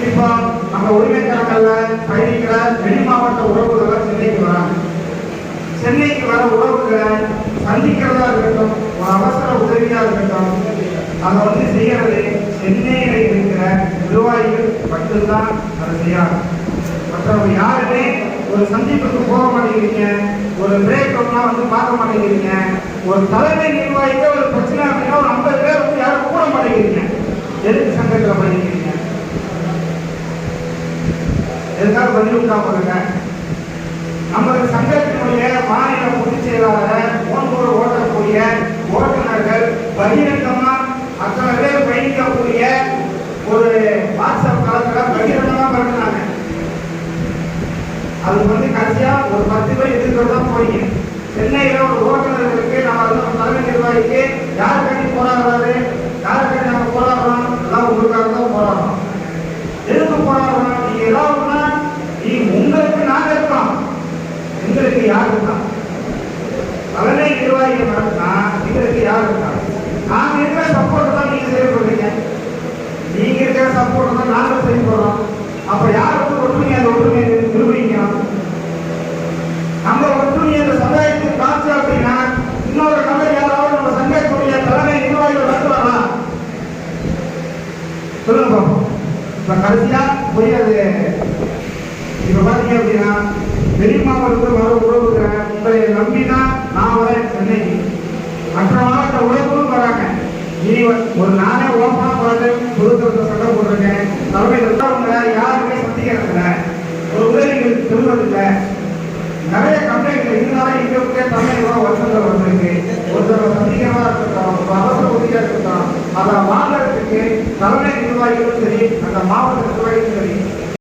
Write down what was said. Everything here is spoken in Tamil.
இப்போ நம்ம உரிமைக்காரங்கள்ல பயணிக்கிற வெளி மாவட்ட உறவுகளை சென்னைக்கு வராங்க. சென்னைக்கு வர உறவுகளை சந்திக்கிறதா இருக்கட்டும், ஒரு அவசர உதவியா இருக்கட்டும், அதை வந்து செய்யறது சென்னையில இருக்கிற நிர்வாகிகள் மட்டும்தான் அதை செய்யறாங்க. மற்றவங்க யாருமே ஒரு சந்திப்புக்கு போக மாட்டேங்கிறீங்க, ஒரு பிரேக்கப்னா வந்து பார்க்க மாட்டேங்கிறீங்க. ஒரு தலைமை நிர்வாகிக்க ஒரு பிரச்சனை அப்படின்னா ஒரு 50 பேர் வந்து யாரும் கூட மாட்டேங்கிறீங்க. எதுக்கு சங்கத்தில் பண்ணிக்கிறீங்க? எதுக்காக பதில் பாருங்க. நமது சங்கத்தினுடைய மாநில பொதுச் செயலாளர் ஓன்போர் ஓட்டக்கூடிய ஓட்டுநர்கள் பகிரங்கமா அத்தனை பேர் பயணிக்கக்கூடிய ஒரு வாட்ஸ்அப் தளத்தில் பகிரங்கமா பண்ணினாங்க. அது வந்து கடைசியா ஒரு 10 பேர் எதிர்க்கிறதா போறீங்க. சென்னையில ஒரு ஓட்டுநர்களுக்கு நம்ம வந்து தலைமை நிர்வாகிக்கு யார் கட்டி போராடுறாரு, யார் கட்டி நாங்கள் போராடுறோம், எல்லாம் உங்களுக்காக தான் போராடுறோம். எதுக்கு போராடுறோம்? நீங்க ஏதாவதுன்னா நீ உங்களுக்கு நாங்க இருக்கோம், எங்களுக்கு யார் இருக்கா? தலைமை நிர்வாகிகள் நடத்தினா எங்களுக்கு யார் இருக்கா? நாங்க இருக்கிற சப்போர்ட் தான் நீங்க செயல்படுறீங்க, நீங்க இருக்கிற சப்போர்ட் தான் நாங்க செயல்படுறோம். அப்ப யாருக்கு ஒற்றுமை அந்த ஒற்றுமையை நிரூபிங்க. நம்ம ஒற்றுமை அந்த சமுதாயத்துக்கு காட்சி அப்படின்னா இன்னொரு நபர் யாராவது நம்ம சங்கத்துடைய தலைமை நிர்வாகிகள் நடத்துவாரா? சொல்லுங்க பாப்போம். இப்ப கடைசியா போய் அது இப்ப பாத்தீங்க அப்படின்னா வெளி மாவட்டத்தில் வர உறவுகிற உங்களை நம்பிதான் நான் வரேன் சென்னைக்கு. மற்ற மாவட்ட உறவுகளும் வராங்க. இனி ஒரு நானே ஓப்பனா பார்த்து பொதுத்தரத்தை சட்டம் போட்டிருக்கேன். தலைமை அவங்க யாருமே சந்திக்கிறதில்ல, ஒரு உதவிகள் சொல்வதில்லை. நிறைய கம்ப்ளைண்ட் இருந்தாலும் இங்கே தமிழ் வருஷங்கள் வந்திருக்கு. ஒருத்தர் சந்திக்கிறதா இருக்கட்டும், ஒரு அவசர உதவியா இருக்கட்டும், அதை வாங்கறதுக்கு தலைமை நிர்வாகிகளும் சரி, அந்த மாவட்ட நிர்வாகிகளும் சரி